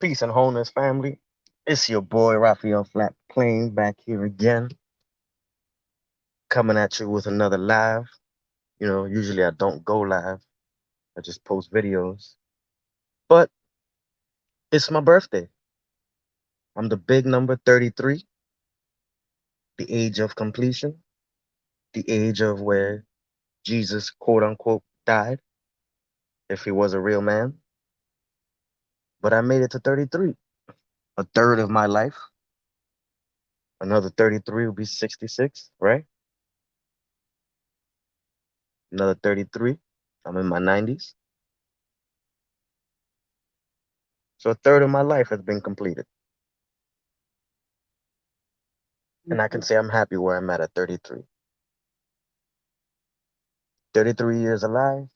Peace and wholeness, family. It's your boy Rafael Flatplane back here again, coming at you with another live. Usually I don't go live, I just post videos. But it's my birthday. I'm the big number 33, the age of completion, the age of where Jesus, quote unquote, died, if he was a real man. But I made it to 33, a third of my life. Another 33 will be 66, right? Another 33. I'm in my 90s. So a third of my life has been completed. And I can say I'm happy where I'm at 33. 33 years alive,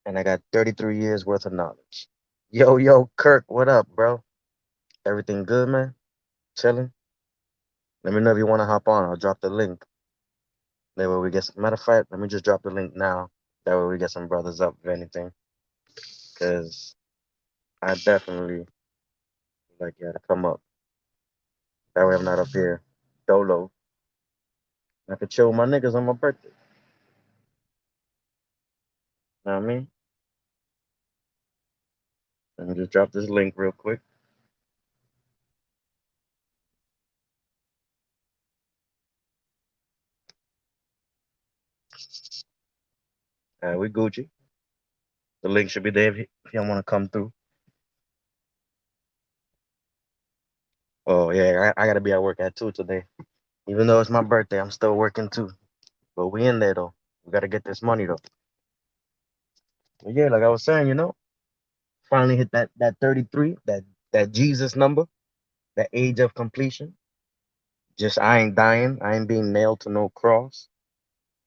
and I got 33 years worth of knowledge. Yo, Kirk, what up, bro? Everything good, man? Chilling? Let me know if you want to hop on. I'll drop the link. That way we get some, matter of fact, let me just drop the link now. That way we get some brothers up, if anything. Because I definitely like you to come up. That way I'm not up here dolo. I could chill with my niggas on my birthday. Know what I mean? Let me just drop this link real quick. We Gucci. The link should be there if you want to come through. Oh yeah, I gotta be at work at 2 today. Even though it's my birthday, I'm still working too. But we in there though. We gotta get this money though. But yeah, like I was saying, finally hit that 33, that Jesus number, that age of completion. Just I ain't dying. I ain't being nailed to no cross.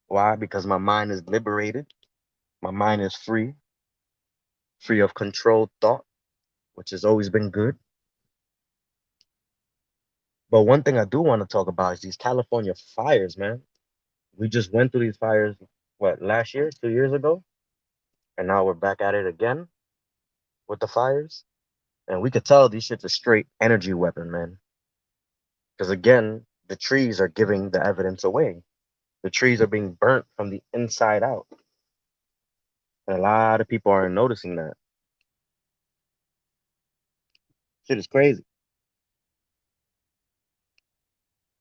Why? Because my mind is liberated. My mind is free, free of controlled thought, which has always been good. But one thing I do want to talk about is these California fires, man. We just went through these fires, what, last year, 2 years ago? And now we're back at it again with the fires. And we could tell these shit's a straight energy weapon, man. Because again, the trees are giving the evidence away. The trees are being burnt from the inside out. And a lot of people aren't noticing that. Shit is crazy.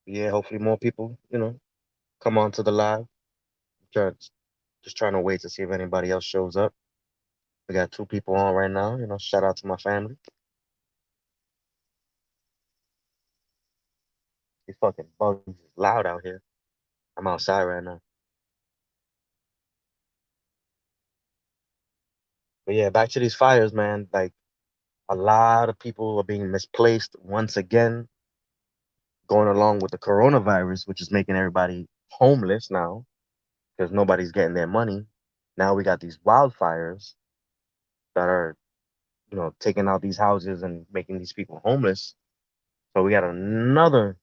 Yeah, hopefully more people, come on to the live. Just, just trying to wait to see if anybody else shows up. We got 2 people on right now. Shout out to my family. These fucking bugs is loud out here. I'm outside right now. But yeah, back to these fires, man. Like a lot of people are being misplaced once again, going along with the coronavirus, which is making everybody homeless now because nobody's getting their money. Now we got these wildfires that are, taking out these houses and making these people homeless. So we got another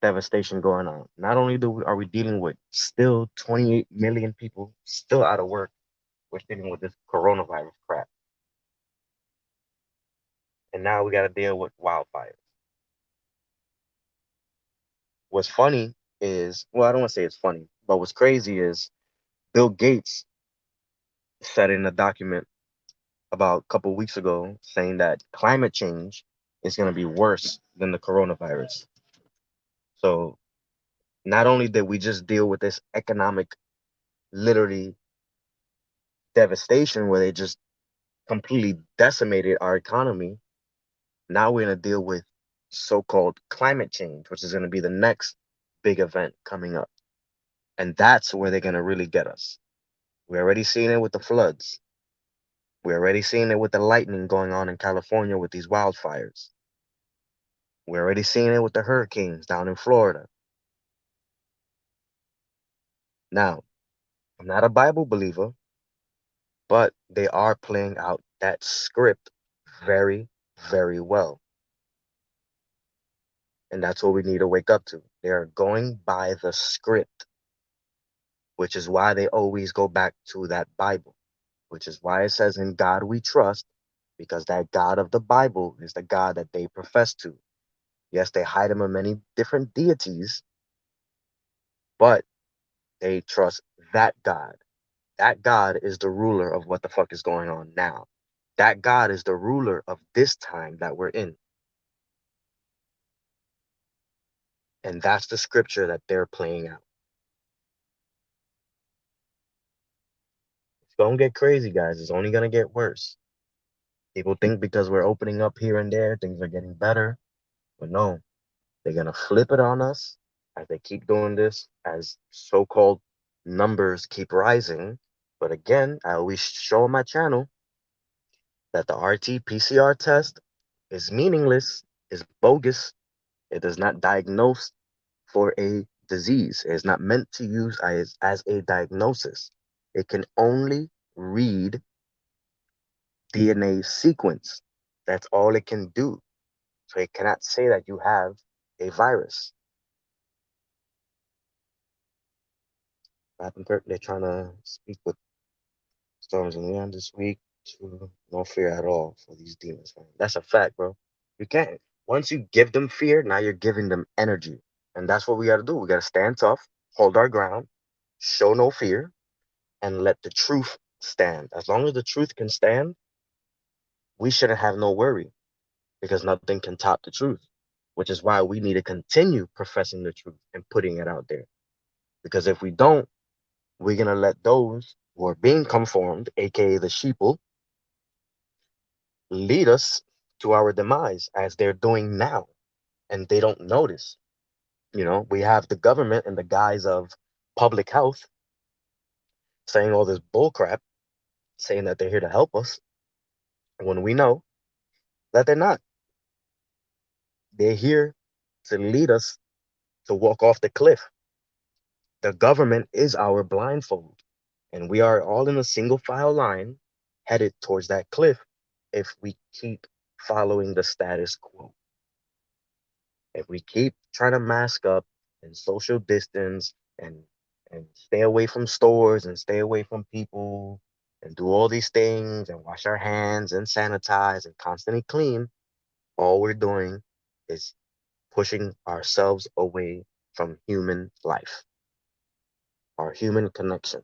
devastation going on. Not only are we dealing with still 28 million people still out of work, we're dealing with this coronavirus crap. And now we got to deal with wildfires. What's funny is, well, I don't want to say it's funny, but what's crazy is Bill Gates said in a document about a couple of weeks ago saying that climate change is going to be worse than the coronavirus. So not only did we just deal with this economic, literally devastation where they just completely decimated our economy, now we're going to deal with so-called climate change, which is going to be the next big event coming up. And that's where they're going to really get us. We're already seeing it with the floods. We're already seeing it with the lightning going on in California with these wildfires. We're already seeing it with the hurricanes down in Florida. Now, I'm not a Bible believer, but they are playing out that script very, very well. And that's what we need to wake up to. They are going by the script, which is why they always go back to that Bible, which is why it says, in God we trust, because that God of the Bible is the God that they profess to. Yes, they hide him in many different deities, but they trust that God. That God is the ruler of what the fuck is going on now. That God is the ruler of this time that we're in. And that's the scripture that they're playing out. It's going to get crazy, guys. It's only going to get worse. People think because we're opening up here and there, things are getting better. But no, they're going to flip it on us as they keep doing this, as so called numbers keep rising. But again, I always show on my channel that the RT-PCR test is meaningless, is bogus. It does not diagnose for a disease. It is not meant to use as a diagnosis. It can only read DNA sequence. That's all it can do. So it cannot say that you have a virus. What happened, Kirk? They're trying to speak with storms and land this week to no fear at all for these demons, man. That's a fact, bro. You can't. Once you give them fear, now you're giving them energy. And that's what we got to do. We got to stand tough, hold our ground, show no fear, and let the truth stand. As long as the truth can stand, we shouldn't have no worry because nothing can top the truth, which is why we need to continue professing the truth and putting it out there. Because if we don't, we're going to let those who are being conformed, aka the sheeple, lead us to our demise as they're doing now. And they don't notice. We have the government in the guise of public health saying all this bullcrap, saying that they're here to help us when we know that they're not. They're here to lead us to walk off the cliff. The government is our blindfold, and we are all in a single file line headed towards that cliff if we keep following the status quo. If we keep trying to mask up and social distance and stay away from stores and stay away from people and do all these things and wash our hands and sanitize and constantly clean, all we're doing is pushing ourselves away from human life, our human connection.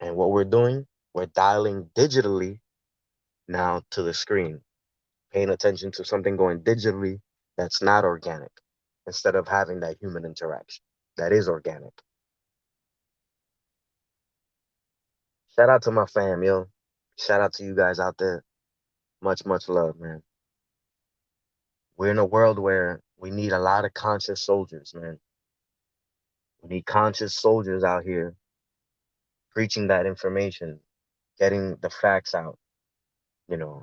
And what we're doing, we're dialing digitally now to the screen, paying attention to something going digitally that's not organic instead of having that human interaction that is organic. Shout out to my fam, yo. Shout out to you guys out there. Much, much love, man. We're in a world where we need a lot of conscious soldiers, man. We need conscious soldiers out here preaching that information, getting the facts out. You know,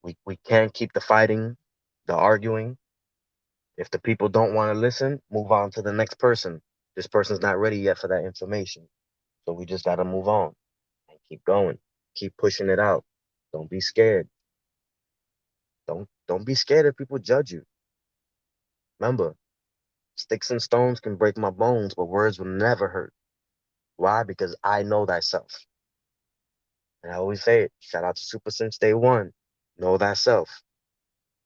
we can't keep the fighting, the arguing. If the people don't want to listen, move on to the next person. This person's not ready yet for that information. So we just got to move on and keep going. Keep pushing it out. Don't be scared. Don't be scared if people judge you. Remember, sticks and stones can break my bones, but words will never hurt. Why? Because I know thyself. And I always say it. Shout out to Super Since Day One. Know thyself.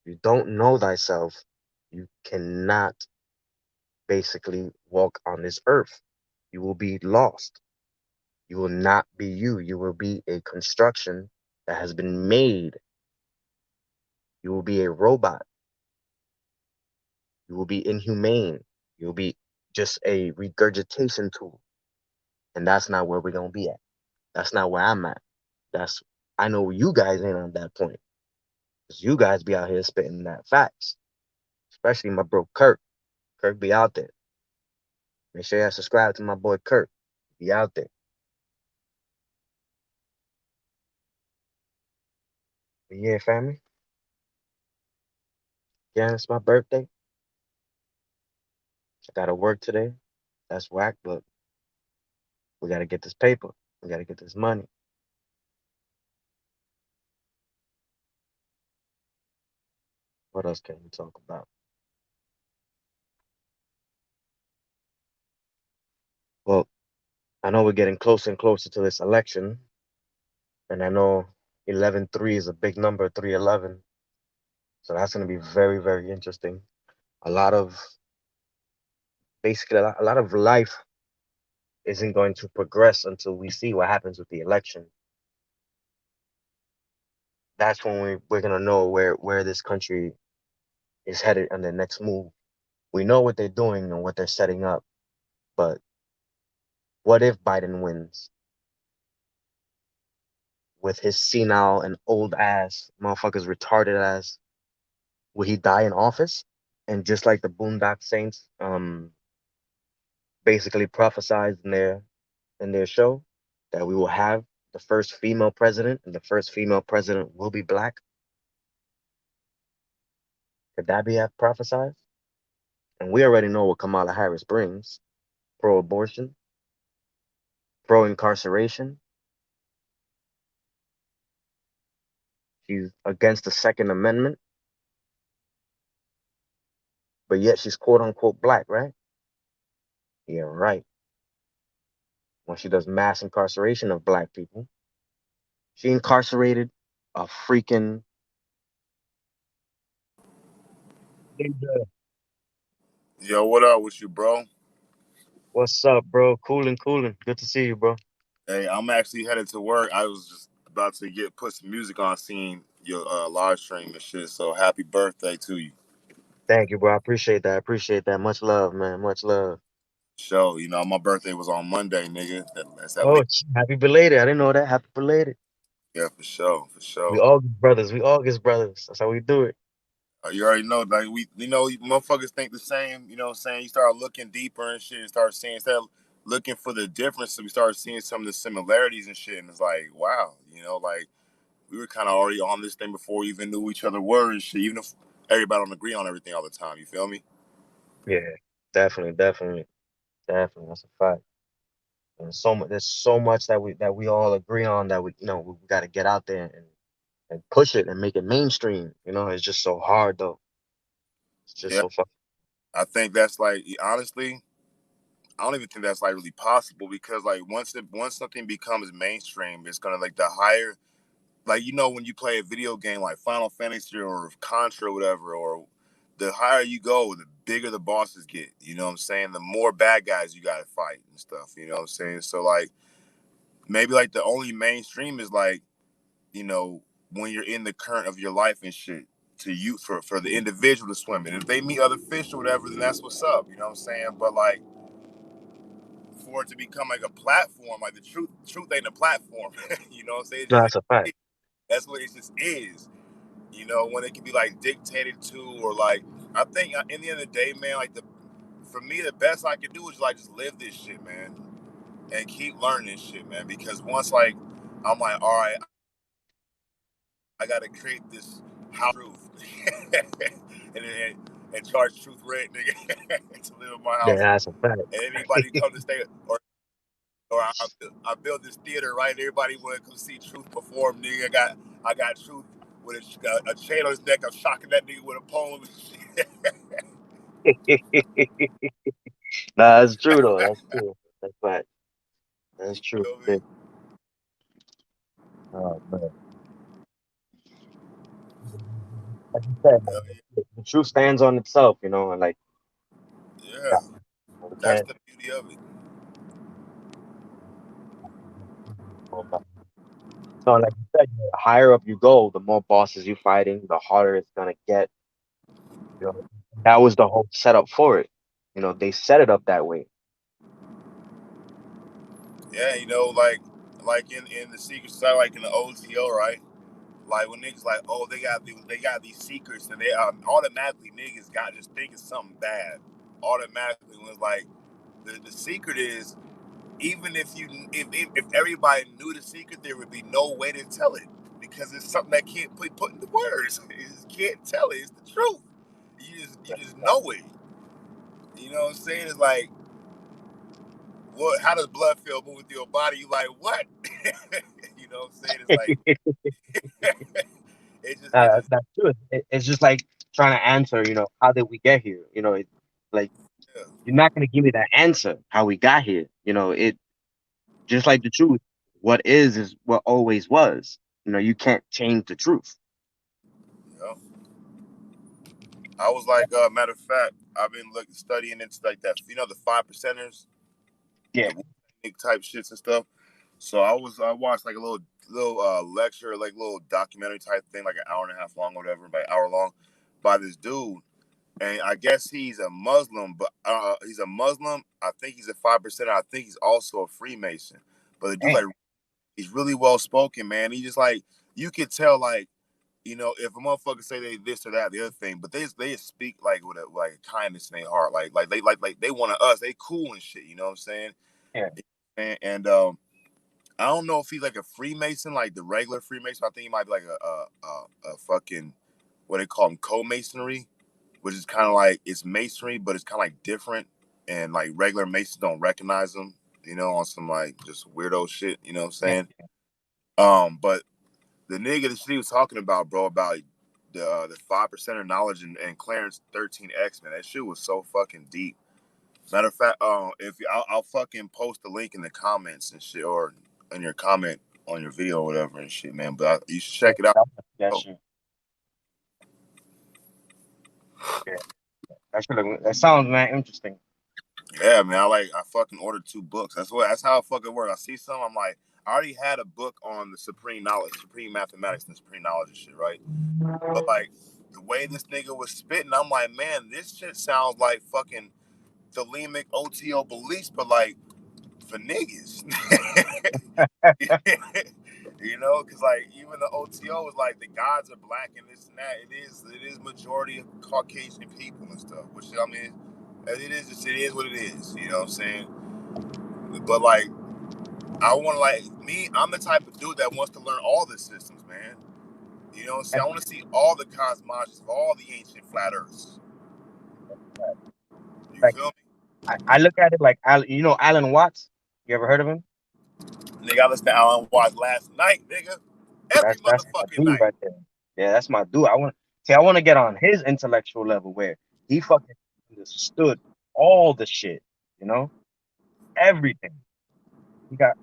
If you don't know thyself, you cannot basically walk on this earth. You will be lost. You will not be you. You will be a construction that has been made. You will be a robot. You will be inhumane. You'll be just a regurgitation tool. And that's not where we're going to be at. That's not where I'm at. That's, I know you guys ain't on that point. Because you guys be out here spitting that facts. Especially my bro Kirk. Kirk be out there. Make sure you subscribe to my boy Kirk. Be out there. But yeah, family. Yeah, it's my birthday. I gotta work today. That's whack, but we gotta get this paper. We gotta get this money. What else can we talk about? Well, I know we're getting closer and closer to this election, and I know 11-3 is a big number, 311. So that's going to be very, very interesting. A lot of basically a lot of life isn't going to progress until we see what happens with the election. That's when we're going to know where this country is headed on their next move. We know what they're doing and what they're setting up, but what if Biden wins with his senile and old ass, motherfuckers retarded ass? Will he die in office? And just like the Boondock Saints, basically prophesized in their show that we will have the first female president, and the first female president will be black. Could that be prophesized? And we already know what Kamala Harris brings: pro-abortion, pro-incarceration. She's against the Second Amendment, but yet she's quote unquote black, right? Yeah, right. When she does mass incarceration of black people, she incarcerated a freaking. Yo, what up with you, bro? What's up, bro? Cooling, cooling. Good to see you, bro. Hey, I'm actually headed to work. I was just about to get put some music on, seeing your live stream and shit. So happy birthday to you. Thank you, bro. I appreciate that. I appreciate that. Much love, man. Much love. Show, my birthday was on Monday, nigga. That's that Oh, week. happy belated. I didn't know that. Happy belated. Yeah, for sure, for We sure. August brothers. We August brothers. That's how we do it. You already know, like motherfuckers think the same. You know what I'm saying? You start looking deeper and shit, and start seeing instead of looking for the difference, we start seeing some of the similarities and shit. And it's like, wow, like we were kind of already on this thing before we even knew each other were and shit. Even if everybody don't agree on everything all the time, you feel me? Yeah, definitely, definitely, definitely. That's a fact. And there's so much that we all agree on that we got to get out there and push it and make it mainstream. It's just so hard though. It's just Yeah, so fucking. I think that's like honestly, I don't even think that's like really possible because like once something becomes mainstream, it's gonna like the higher like when you play a video game like Final Fantasy or Contra or whatever, or the higher you go, the bigger the bosses get. You know what I'm saying? The more bad guys you gotta fight and stuff. You know what I'm saying? So like maybe like the only mainstream is like you know when you're in the current of your life and shit to you for the individual to swim in. If they meet other fish or whatever, then that's what's up. You know what I'm saying? But like for it to become like a platform, like the truth ain't a platform. You know what I'm saying? No, that's a fact. That's what it just is. When it can be like dictated to or like I think in the end of the day, man, like the for me the best I can do is like just live this shit, man, and keep learning this shit, man. Because once like I'm like, all right, I gotta create this house truth and charge truth rent, nigga, to live in my Yeah, house. that's a fact. And anybody come to stay or I built this theater, right? Everybody want to come see Truth perform, nigga. I got Truth with a chain on his neck. I'm shocking that nigga with a poem and shit. Nah, that's true though. That's true. That's fact. That's You true. feel me? Yeah. Oh man. Like you said, man, Hell the truth stands on itself, and like yeah. yeah, Yeah. we That's can't. the beauty of it. So like you said, the higher up you go, the more bosses you fighting, the harder it's gonna get. You know, that was the whole setup for it. They set it up that way. Yeah, like in the secret society, like in the OTO, right? Like when niggas like, oh, they got these secrets, and they automatically niggas got just thinking something bad. Automatically, when it's like the secret is even if everybody knew the secret, there would be no way to tell it because it's something that can't be put into words. You just can't tell it. It's the truth. You just know it. You know what I'm saying? It's like, what? How does blood feel moving through your body? You like what? You know what I'm saying? It's like it just That's true. It's just like trying to answer. How did we get here? Like yeah, you're not gonna give me that answer how we got here. It just like the truth. What is what always was. You can't change the truth. You know? I was like, matter of fact, I've been studying into like that. You know, the five percenters, Yeah. the type shits and stuff. So I watched like a little lecture, like little documentary type thing, like an hour and a half long or whatever, by hour long, by this dude. And I guess he's a Muslim, but he's a Muslim. I think he's a 5%. I think he's also a Freemason. But the dude, Damn. like, he's really well spoken, man. He just like you could tell, like, if a motherfucker say they this or that, the other thing, but they speak like with a kindness in their heart, like they want us, they cool and shit. You know what I'm saying? Yeah. And I don't know if he's like a Freemason, like the regular Freemason. I think he might be like a fucking what they call them, co-masonry, which is kind of like it's masonry, but it's kind of like different, and like regular Masons don't recognize them, on some like just weirdo shit. You know what I'm Yeah. saying? But the nigga that she was talking about, bro, about the 5% knowledge and Clarence 13X, man, that shit was so fucking deep. Matter of fact, if I'll fucking post the link in the comments and shit, or in your comment on your video or whatever and shit, man. But you should Yeah. check it out. That Oh, shit. Yeah. That sounds man interesting. yeah, man. I fucking ordered 2 books. That's how it fucking works. I see some. I'm like, I already had a book on the supreme knowledge, supreme mathematics, and supreme knowledge and shit, right? But like the way this nigga was spitting, I'm like, man, this shit sounds like fucking Thelemic OTO beliefs, but like for niggas. Because like even the OTO is like the gods are black and this and that. It is majority of Caucasian people and stuff. Which I mean, it is what it is. You know what I'm saying? But like I want to like me. I'm the type of dude that wants to learn all the systems, man. You know what I'm saying? I want to see all the cosmologies of all the ancient flat Earths. You Like feel I look at it like Alan Watts. You ever heard of him? me? Nigga, I listened to Alan Watts last night, nigga. Every That's my motherfucking dude night. right there. Yeah, that's my dude. I want to get on his intellectual level where he fucking understood all the shit, you know, everything. He got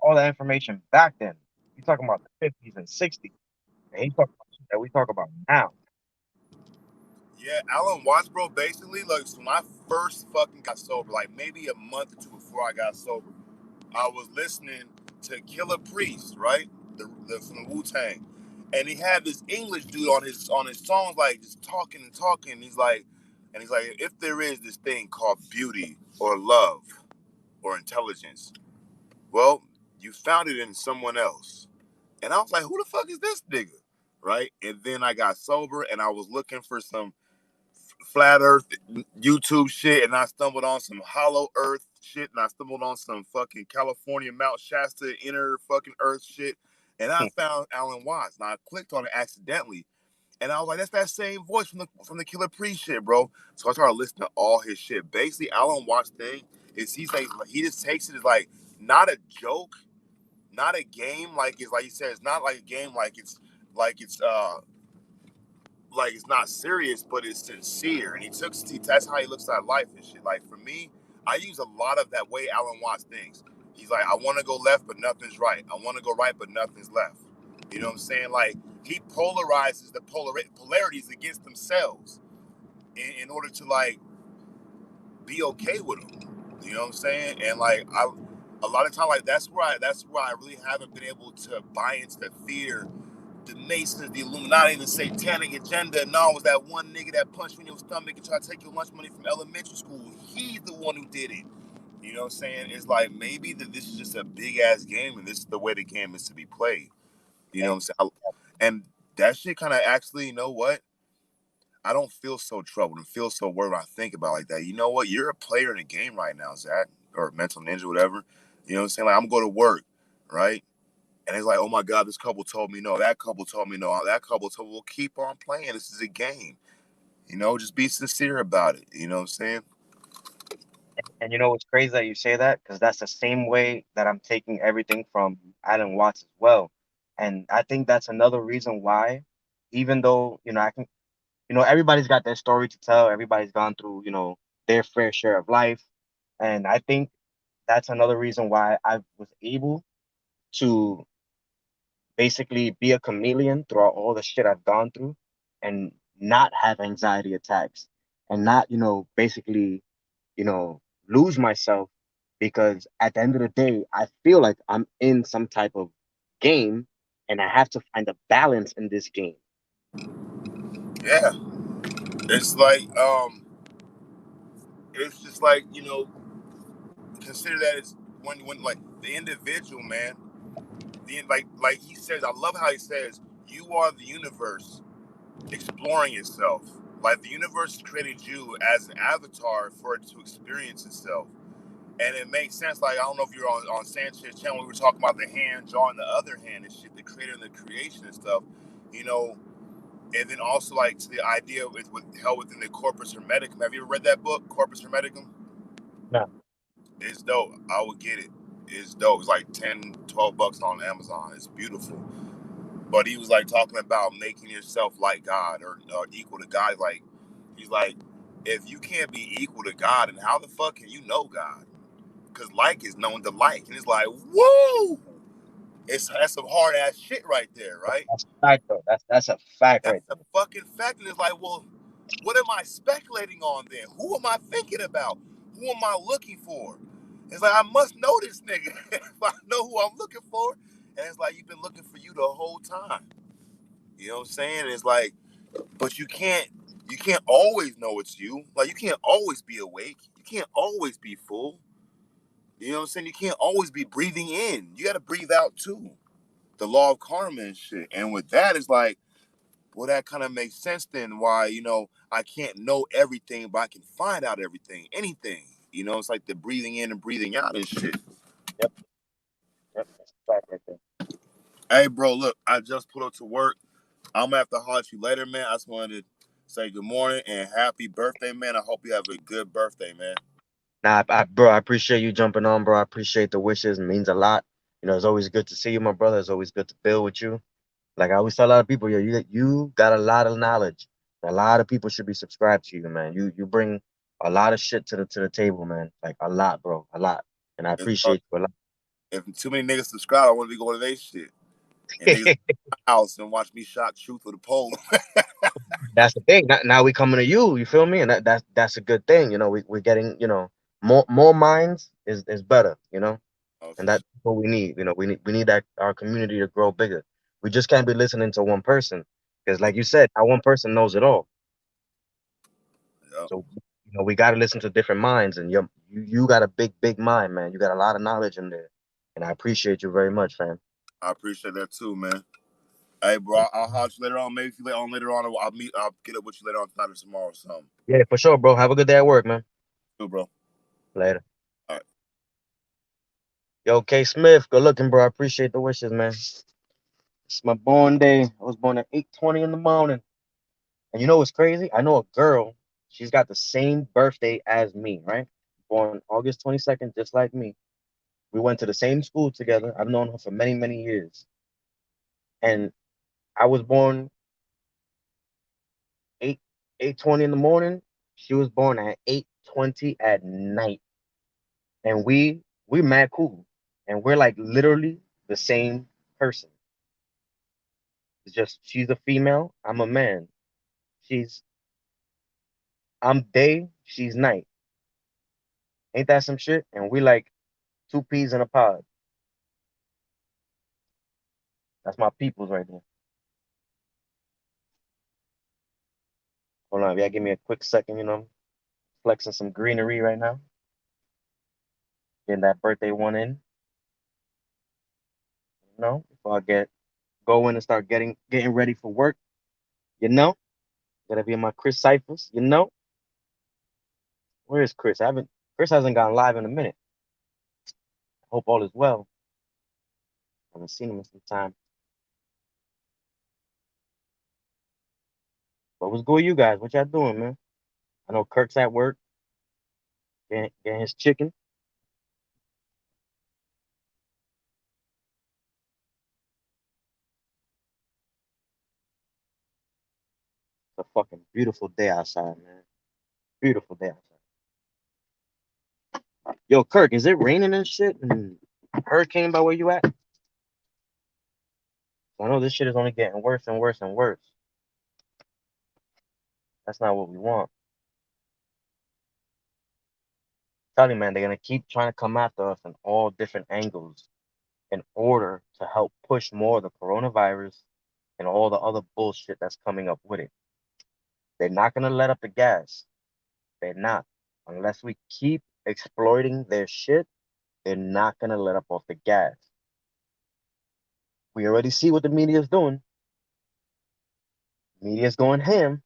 all that information back then. You talking about the 50s and 60s, and he talking about shit that we talk about now. Yeah, Alan Watts, bro, basically, like, so when I first fucking got sober, like maybe a month or two before I got sober, I was listening to Killer Priest, right? From the Wu Tang. And he had this English dude on his songs, like just talking and talking. And he's like, if there is this thing called beauty or love or intelligence, well, you found it in someone else. And I was like, who the fuck is this nigga? Right? And then I got sober and I was looking for some flat earth YouTube shit, and I stumbled on some hollow earth shit, and I stumbled on some fucking California Mount Shasta inner fucking earth shit, and I found Alan Watts. Now I clicked on it accidentally, and I was like, that's that same voice from the Killer Priest shit, bro. So I started listening to all his shit. Basically, Alan Watts thing is he's like he just takes it as like not a joke, not a game, like it's like he said, it's not like a game, like it's not serious, but it's sincere. And that's how he looks at life and shit. Like for me, I use a lot of that way Alan Watts thinks. He's like, I want to go left, but nothing's right. I want to go right, but nothing's left. You know what I'm saying? Like he polarizes the polarities against themselves in order to like be okay with them. You know what I'm saying? And like a lot of time, like that's where I really haven't been able to buy into the fear, the Masons, the Illuminati, the satanic agenda. No, it was that one nigga that punched you in your stomach and tried to take your lunch money from elementary school. He's the one who did it. You know what I'm saying? It's like maybe that this is just a big ass game and this is the way the game is to be played. You know what I'm saying? And that shit kind of actually, you know what? I don't feel so troubled and feel so worried when I think about it like that. You know what? You're a player in the game right now, Zach, or Mental Ninja, whatever. You know what I'm saying? Like I'm going to work, right? And it's like, oh my God, this couple told me no. That couple told me no. That couple told me, well, keep on playing. This is a game. Just be sincere about it. You know what I'm saying? And you know what's crazy that you say that because that's the same way that I'm taking everything from Alan Watts as well. And I think that's another reason why, even though I can, everybody's got their story to tell. Everybody's gone through their fair share of life, and I think that's another reason why I was able to basically be a chameleon throughout all the shit I've gone through and not have anxiety attacks and not, basically, you know, lose myself because at the end of the day, I feel like I'm in some type of game and I have to find a balance in this game. Yeah, it's like it's just like consider that it's when like the individual man, like he says, I love how he says, you are the universe exploring itself. Like the universe created you as an avatar for it to experience itself. And it makes sense. Like I don't know if you're on Sanchez channel, we were talking about the hand drawing the other hand and shit, the creator and the creation and stuff, you know. And then also like to the idea with held within the corpus hermeticum. Have you ever read that book, Corpus Hermeticum? Yeah. It's dope. I would get it. It's dope. It's like 10, 12 bucks on Amazon. It's beautiful. But he was like talking about making yourself like God or equal to God. Like he's like, if you can't be equal to God, then how the fuck can you know God? Because like is known to like, and it's like, whoa, that's some hard ass shit right there, right? That's a fact, though. That's a fact That's right a there. fucking fact, and it's like, well, what am I speculating on then? Who am I thinking about? Who am I looking for? It's like I must know this nigga if I know who I'm looking for, and it's like you've been looking for you the whole time. You know what I'm saying? It's like, but you can't always know it's you. Like you can't always be awake. You can't always be full. You know what I'm saying? You can't always be breathing in. You got to breathe out too. The law of karma and shit. And with that, it's like, well, that kind of makes sense then. Why I can't know everything, but I can find out everything, anything. It's like the breathing in and breathing out and shit. Yep, yep, that's a fact right there. Hey, bro, look, I just put up to work. I'm gonna have to holler at you later, man. I just wanted to say good morning and happy birthday, man. I hope you have a good birthday, man. Nah, bro, I appreciate you jumping on, bro. I appreciate the wishes. It means a lot. It's always good to see you, my brother. It's always good to build with you. Like I always tell a lot of people, yo, you got a lot of knowledge. A lot of people should be subscribed to you, man. You bring a lot of shit to the table, man. Like a lot, bro, a lot. And I It's, uh, appreciate you a lot. if too many niggas subscribe, I want to be going to their shit. And niggas house and watch me shock truth with a pole. That's the thing. Now we coming to you. You feel me? And that's a good thing. We're getting more minds is better. Oh, And for that's sure. what we need. We need that our community to grow bigger. We just can't be listening to one person because, like you said, not one person knows it all. Yep. So we got to listen to different minds, and you got a big mind, man. You got a lot of knowledge in there, and I appreciate you very much, fam. I appreciate that too, man. Hey, bro, I'll holler at you later on. Maybe if you later on, I'll get up with you later on tonight or tomorrow or something. Yeah, for sure, bro. Have a good day at work, man. Too, bro. Later. All right. Yo, K Smith, good looking, bro. I appreciate the wishes, man. It's my born day. I was born at 8:20 in the morning. And you know what's crazy? I know a girl. She's got the same birthday as me, right? Born August 22nd, just like me. We went to the same school together. I've known her for many, many years. And I was born 8 8:20 in the morning. She was born at 8:20 at night. And we mad cool. And we're like literally the same person. It's just she's a female, I'm a man. She's I'm day, she's night. Ain't that some shit? And we like two peas in a pod. That's my peoples right there. Hold on, yeah, give me a quick second, flexing some greenery right now. Getting that birthday one in, before I go in and start getting ready for work, you know. Gotta be in my Chris ciphers. Where is Chris? Chris hasn't gone live in a minute. Hope all is well. I haven't seen him in some time. But what's good, you guys? What y'all doing, man? I know Kirk's at work, getting his chicken. It's a fucking beautiful day outside, man. Beautiful day outside. Yo, Kirk, is it raining and shit? And hurricane by where you at? I know this shit is only getting worse and worse and worse. That's not what we want. Tell you, man, they're gonna keep trying to come after us in all different angles in order to help push more of the coronavirus and all the other bullshit that's coming up with it. They're not gonna let up the gas. They're not. Unless we keep exploiting their shit, they're not gonna let up off the gas. We already see what the media is doing. Media's going ham.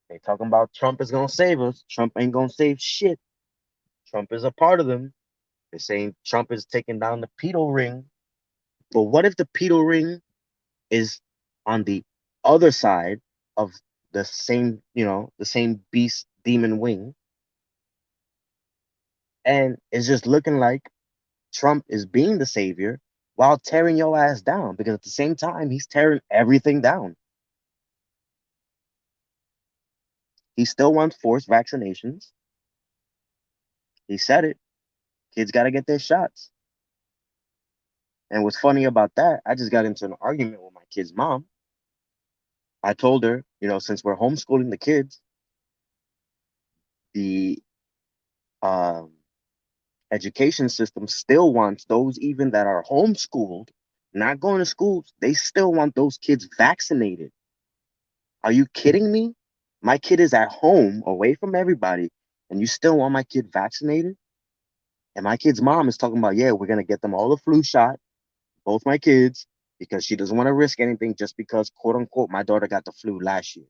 They talking about Trump is gonna save us. Trump ain't gonna save shit. Trump is a part of them. They're saying Trump is taking down the pedo ring. But what if the pedo ring is on the other side of the same, the same beast demon wing, and it's just looking like Trump is being the savior while tearing your ass down because at the same time he's tearing everything down. He still wants forced vaccinations. He said it. Kids got to get their shots. And what's funny about that, I just got into an argument with my kid's mom. I told her, since we're homeschooling the kids, the um, education system still wants those even that are homeschooled, not going to schools, they still want those kids vaccinated. Are you kidding me? My kid is at home away from everybody, and you still want my kid vaccinated? And my kid's mom is talking about, yeah, we're going to get them all the flu shot, both my kids, because she doesn't want to risk anything just because, quote unquote, my daughter got the flu last year.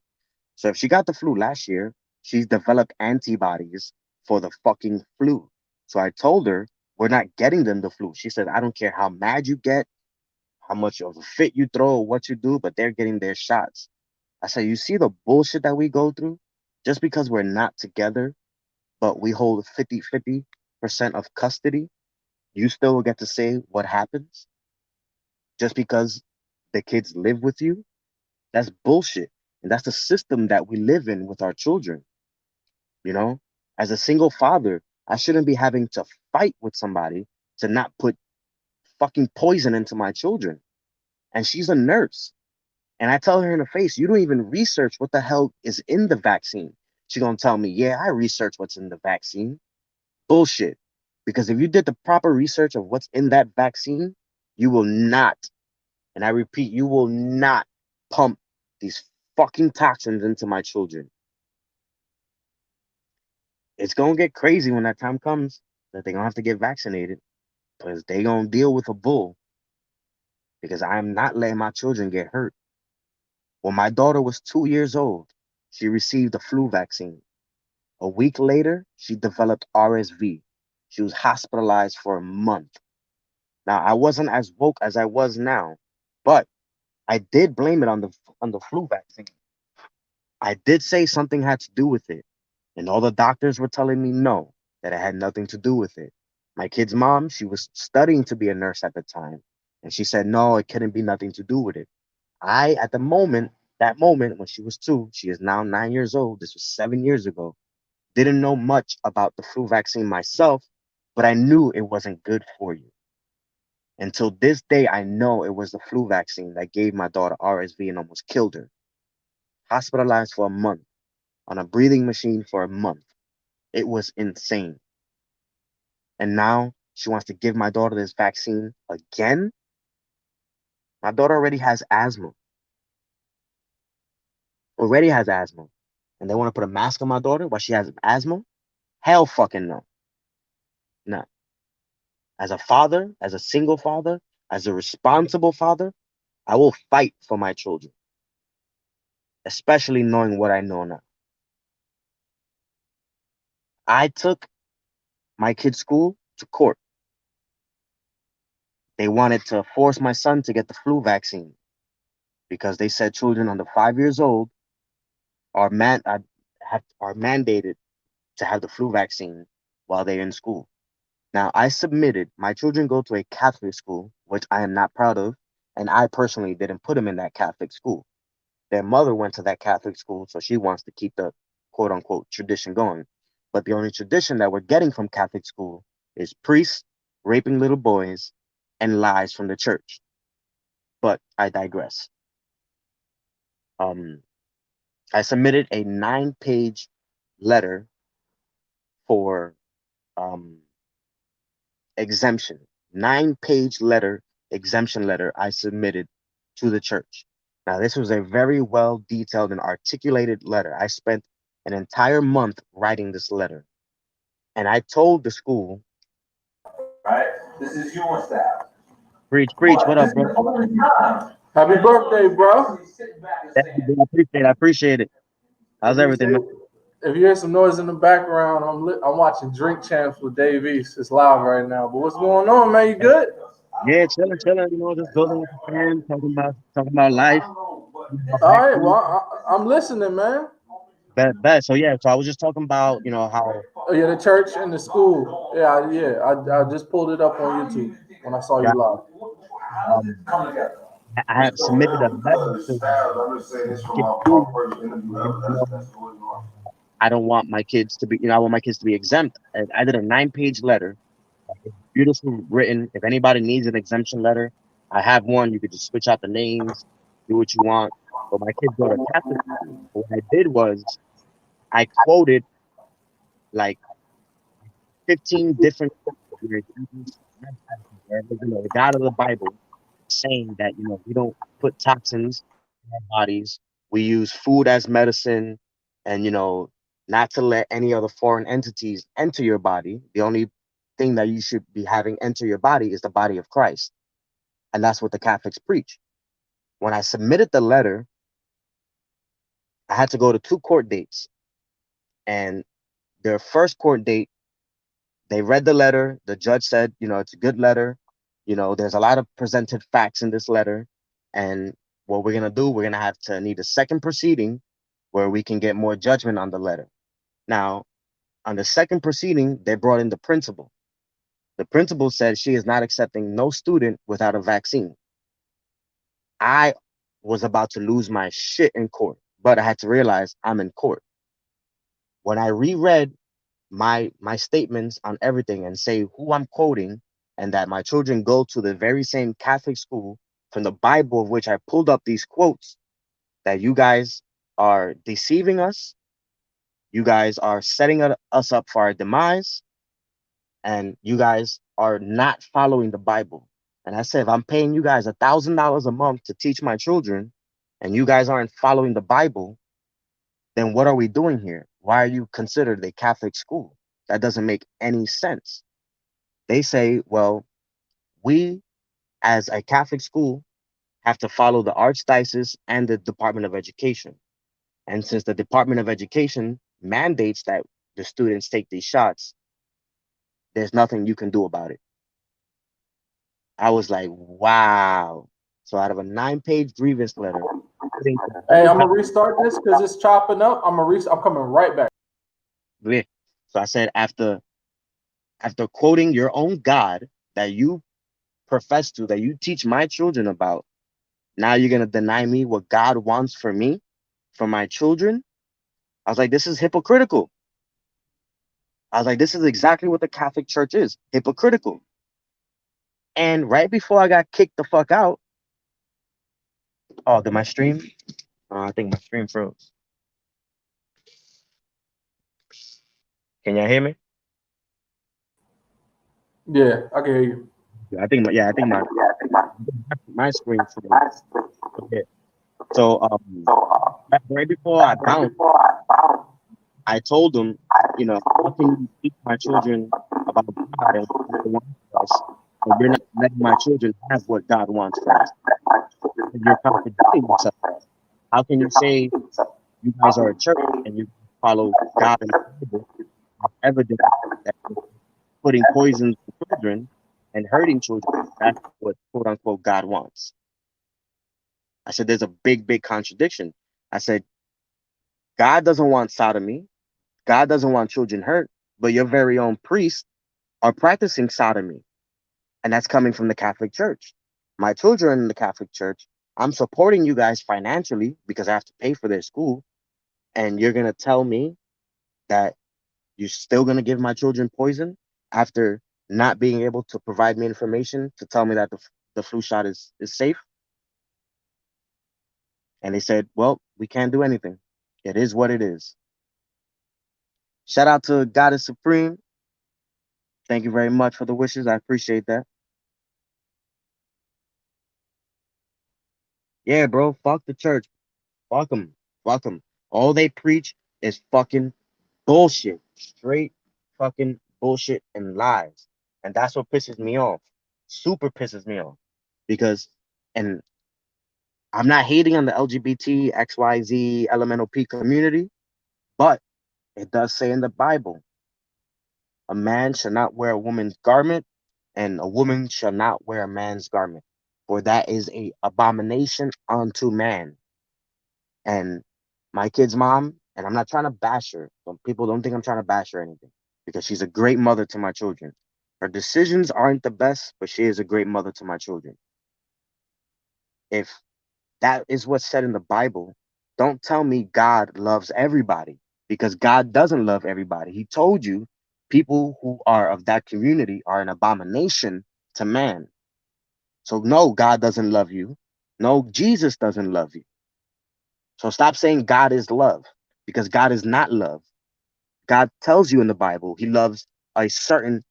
So if she got the flu last year, she's developed antibodies for the fucking flu. So I told her, we're not getting them the flu. She said, I don't care how mad you get, how much of a fit you throw, or what you do, but they're getting their shots. I said, you see the bullshit that we go through just because we're not together, but we hold 50% of custody. You still get to say what happens just because the kids live with you. That's bullshit. And that's the system that we live in with our children. You know, as a single father, I shouldn't be having to fight with somebody to not put fucking poison into my children. And she's a nurse. And I tell her in the face, you don't even research what the hell is in the vaccine. She gonna tell me, yeah, I researched what's in the vaccine. Bullshit. Because if you did the proper research of what's in that vaccine, you will not, and I repeat, you will not pump these fucking toxins into my children. It's gonna get crazy when that time comes that they're gonna have to get vaccinated because they gonna deal with a bull because I'm not letting my children get hurt. When my daughter was 2 years old, she received the flu vaccine. A week later, she developed RSV. She was hospitalized for a month. Now, I wasn't as woke as I was now, but I did blame it on the flu vaccine. I did say something had to do with it, and all the doctors were telling me no, that it had nothing to do with it. My kid's mom, she was studying to be a nurse at the time, and she said no, it couldn't be nothing to do with it. At the moment, that moment when she was 2, she is now 9 years old. This was 7 years ago. Didn't know much about the flu vaccine myself, but I knew it wasn't good for you. Until this day, I know it was the flu vaccine that gave my daughter RSV and almost killed her. Hospitalized for a month, on a breathing machine for a month. It was insane. And now she wants to give my daughter this vaccine again. My daughter already has asthma. And they want to put a mask on my daughter while she has asthma? Hell fucking no. No. As a father, as a single father, as a responsible father, I will fight for my children, especially knowing what I know now. I took my kid's school to court. They wanted to force my son to get the flu vaccine because they said children under 5 years old are mandated to have the flu vaccine while they're in school. Now, I submitted. My children go to a Catholic school, which I am not proud of, and I personally didn't put them in that Catholic school. Their mother went to that Catholic school, so she wants to keep the quote unquote tradition going. But the only tradition that we're getting from Catholic school is priests raping little boys and lies from the church. but I digress. Um, I submitted a 9-page letter for um, exemption. 9-page letter, exemption letter I submitted to the church. Now, this was a very well detailed and articulated letter. I spent an entire month writing this letter. And I told the school, right? This is your style. preach, preach, But what this up, is the bro? only time. Happy birthday, bro. Thank you, bro. I appreciate it. How's If you everything, man? say, if you hear some noise in the background, I'm watching Drink Champs with Dave East. It's live right now. But what's going on, man? You good? Yeah, chilling, chilling, just building with the fam, talking about life. All right. Well, I'm listening, man. Bet. So yeah, so I was just talking about, how Oh yeah, the church and the school. Yeah. I just pulled it up on YouTube when I saw you God, live. um, I have submitted a letter to get through. I don't want my kids to be, I want my kids to be exempt. And I did a 9-page letter. It's beautiful written. If anybody needs an exemption letter, I have one. You could just switch out the names, do what you want. But my kids go to Catholic school. What I did was I quoted like 15 different scriptures where Jesus, where the God of the Bible, saying that we don't put toxins in our bodies. We use food as medicine, and not to let any other foreign entities enter your body. The only thing that you should be having enter your body is the body of Christ, and that's what the Catholics preach. When I submitted the letter, I had to go to 2 court dates, and their first court date, they read the letter. The judge said, it's a good letter. There's a lot of presented facts in this letter. And what we're going to do, we're going to have to need a second proceeding where we can get more judgment on the letter. Now, on the second proceeding, they brought in the principal. The principal said she is not accepting no student without a vaccine. I was about to lose my shit in court, but I had to realize I'm in court. When I reread my statements on everything and say who I'm quoting, and that my children go to the very same Catholic school from the Bible, of which I pulled up these quotes, that you guys are deceiving us, you guys are setting us up for our demise, and you guys are not following the Bible. And I said, if I'm paying you guys $1,000 a month to teach my children, and you guys aren't following the Bible, then what are we doing here? Why are you considered a Catholic school? That doesn't make any sense. They say, well, we as a Catholic school have to follow the Archdiocese and the Department of Education. And since the Department of Education mandates that the students take these shots, there's nothing you can do about it. I was like, wow. So out of a 9-page grievance letter, putting the Hey, whole I'm house, gonna restart this because it's chopping up. I'm coming right back. so I said, after quoting your own God that you profess to, that you teach my children about, now you're gonna deny me what God wants for me, for my children. I was like, this is hypocritical. I was like, this is exactly what the Catholic Church is, hypocritical. And right before I got kicked the fuck out, oh, did my stream? I think my stream froze. Can y'all hear me? Yeah, I can hear you. I think my screen froze. Okay. So right before I bounced, I told them, how can you teach my children about God and what God wants for us, and you're not letting my children have what God wants for us? You're contradicting yourself. How can you say you guys are a church and you follow God and the Bible, with evidence that you're putting poison to children and hurting children? That's what quote unquote God wants. I said, there's a big contradiction. I said, God doesn't want sodomy. God doesn't want children hurt, but your very own priests are practicing sodomy. And that's coming from the Catholic Church. My children are in the Catholic Church. I'm supporting you guys financially because I have to pay for their school. And you're going to tell me that you're still going to give my children poison after not being able to provide me information to tell me that the flu shot is safe? And they said, well, we can't do anything. It is what it is. Shout out to Goddess Supreme. Thank you very much for the wishes. I appreciate that. Yeah, bro. Fuck the church. Fuck them. Fuck them. All they preach is fucking bullshit. Straight fucking bullshit and lies. And that's what pisses me off. Super pisses me off. Because, and I'm not hating on the LGBT, XYZ, elemental P community, but it does say in the Bible, a man shall not wear a woman's garment, and a woman shall not wear a man's garment, for that is a abomination unto man. And my kid's mom, and I'm not trying to bash her. Some people don't think I'm trying to bash her or anything, because she's a great mother to my children. Her decisions aren't the best, but she is a great mother to my children. If that is what's said in the Bible, don't tell me God loves everybody, because God doesn't love everybody. He told you people who are of that community are an abomination to man. So, no, God doesn't love you. No, Jesus doesn't love you. So, stop saying God is love, because God is not love. God tells you in the Bible he loves a certain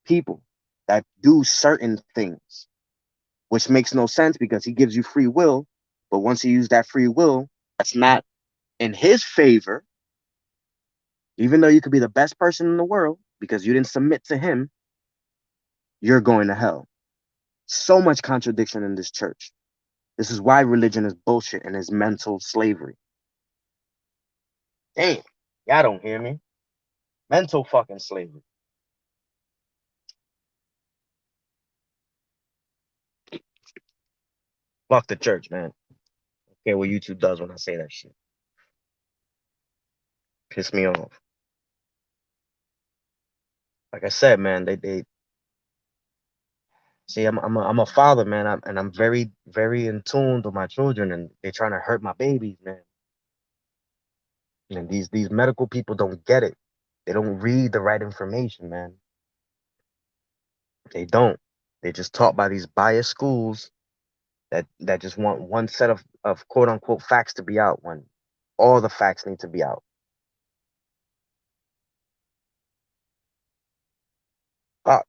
people that do certain things, which makes no sense because he gives you free will. But once you use that free will, that's not in his favor, even though you could be the best person in the world because you didn't submit to him, you're going to hell. So much contradiction in this church. This is why religion is bullshit and is mental slavery. Damn, y'all don't hear me. Mental fucking slavery. Fuck the church, man. Okay, what YouTube does when I say that shit. Piss me off. Like I said, man, they see I'm a father, man, and I'm very, very in tune with my children, and they're trying to hurt my babies, man. And these medical people don't get it. They don't read the right information, man. They don't. They're just taught by these biased schools that just want one set of quote unquote facts to be out when all the facts need to be out. Fuck.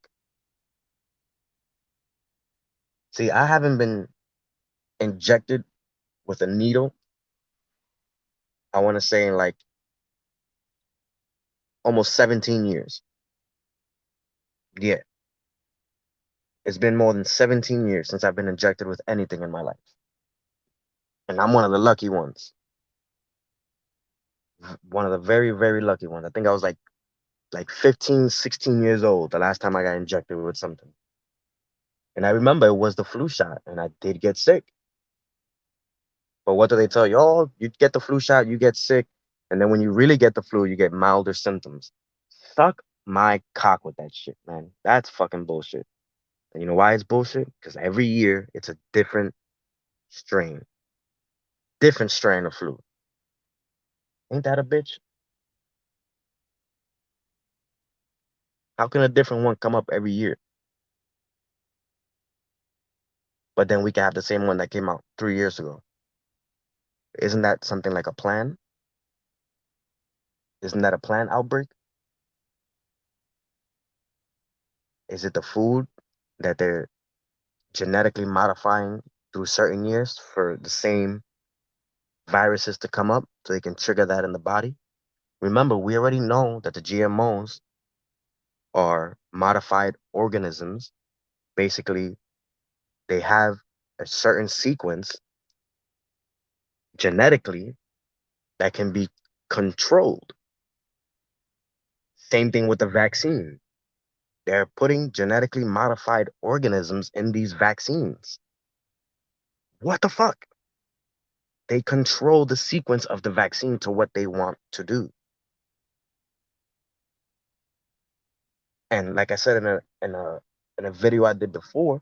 See, I haven't been injected with a needle, I want to say in like almost 17 years. Yeah, it's been more than 17 years since I've been injected with anything in my life. And I'm one of the lucky ones. One of the very, very lucky ones. I think I was like 15, 16 years old the last time I got injected with something. And I remember it was the flu shot, and I did get sick. But what do they tell you? Oh, you get the flu shot, you get sick, and then when you really get the flu, you get milder symptoms. Suck my cock with that shit, man. That's fucking bullshit. And you know why it's bullshit? Because every year it's a strain, different strain of flu. Ain't that a bitch? How can a different one come up every year? But then we can have the same one that came out 3 years ago. Isn't that something like a plan? Isn't that a plan outbreak? Is it the food that they're genetically modifying through certain years for the same viruses to come up so they can trigger that in the body? Remember, we already know that the GMOs are modified organisms. Basically, they have a certain sequence genetically that can be controlled. Same thing with the vaccine. They're putting genetically modified organisms in these vaccines. What the fuck? They control the sequence of the vaccine to what they want to do. And like I said in a video I did before,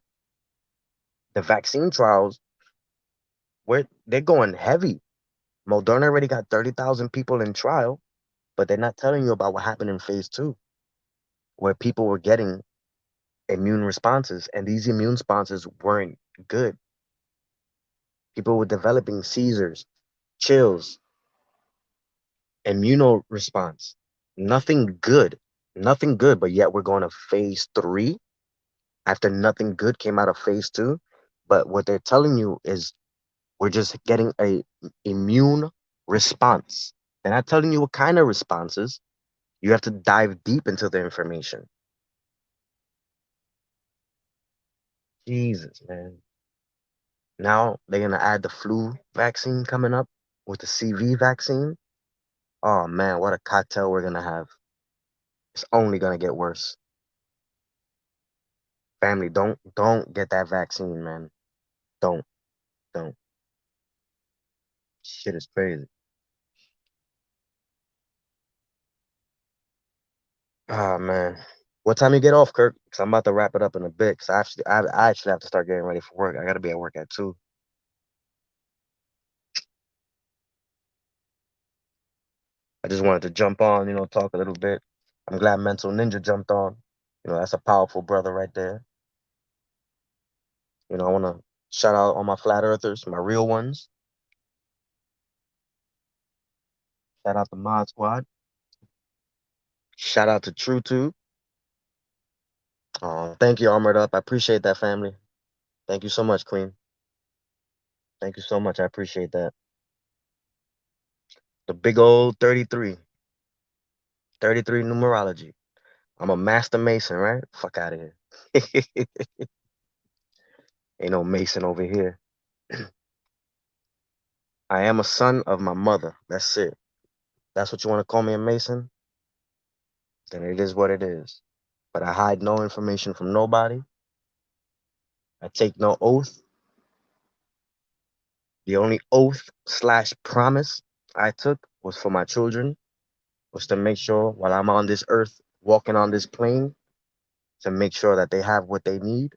the vaccine trials where they're going heavy. Moderna already got 30,000 people in trial, but they're not telling you about what happened in phase two, where people were getting immune responses, and these immune responses weren't good. People were developing seizures, chills, immuno response. Nothing good. Nothing good, but yet we're going to phase three after nothing good came out of phase two. But what they're telling you is we're just getting a immune response. They're not telling you what kind of responses. You have to dive deep into the information. Jesus, man. Now they're gonna add the flu vaccine coming up with the CV vaccine. Oh man, what a cocktail we're gonna have. It's only gonna get worse. Family, don't get that vaccine, man. Don't, don't. Shit is crazy. Ah man. What time you get off, Kirk? Cause I'm about to wrap it up in a bit. Cause I actually have to start getting ready for work. I gotta be at work at 2. I just wanted to jump on, talk a little bit. I'm glad Mental Ninja jumped on. That's a powerful brother right there. I want to shout out all my flat earthers, my real ones. Shout out the Mod Squad. Shout out to TrueTube. Thank you, Armored Up. I appreciate that, family. Thank you so much, Queen. Thank you so much. I appreciate that. The big old 33. 33 numerology. I'm a master mason, right? Fuck out of here. Ain't no mason over here. I am a son of my mother. That's it. That's what you want to call me, a mason? Then it is what it is. But I hide no information from nobody. I take no oath. The only oath slash promise I took was for my children, was to make sure while I'm on this earth, walking on this plane, to make sure that they have what they need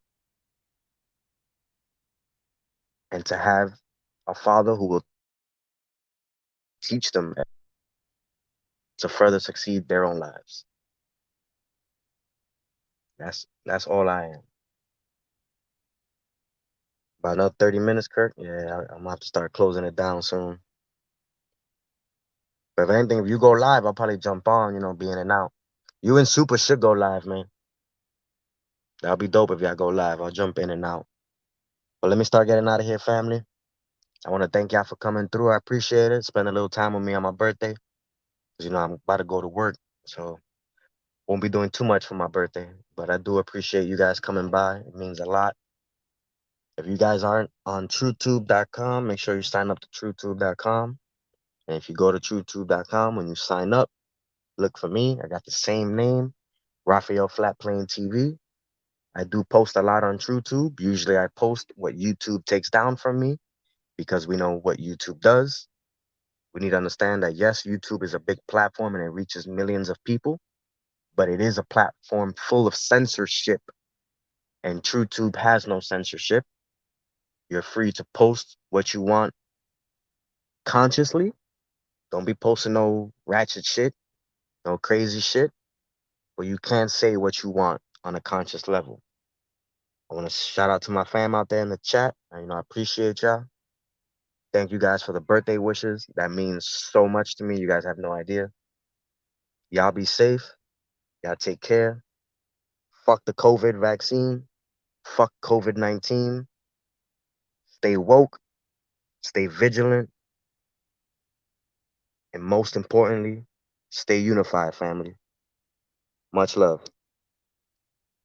and to have a father who will teach them to further succeed their own lives. That's all I am. About another 30 minutes, Kirk. Yeah, I'm gonna have to start closing it down soon. But if anything, if you go live, I'll probably jump on, be in and out. You and Super should go live, man. That'll be dope if y'all go live. I'll jump in and out. But let me start getting out of here, family. I want to thank y'all for coming through. I appreciate it. Spend a little time with me on my birthday. 'Cause, I'm about to go to work. So won't be doing too much for my birthday. But I do appreciate you guys coming by. It means a lot. If you guys aren't on TrueTube.com, make sure you sign up to TrueTube.com. And if you go to TrueTube.com, when you sign up, look for me. I got the same name, Rafael Flatplane TV. I do post a lot on TrueTube. Usually I post what YouTube takes down from me because we know what YouTube does. We need to understand that yes, YouTube is a big platform and it reaches millions of people, but it is a platform full of censorship, and TrueTube has no censorship. You're free to post what you want consciously. Don't be posting no ratchet shit, no crazy shit, but you can say what you want on a conscious level. I want to shout out to my fam out there in the chat. I appreciate y'all. Thank you guys for the birthday wishes. That means so much to me. You guys have no idea. Y'all be safe. Y'all take care. Fuck the COVID vaccine. Fuck COVID-19. Stay woke. Stay vigilant. And most importantly, stay unified, family. Much love.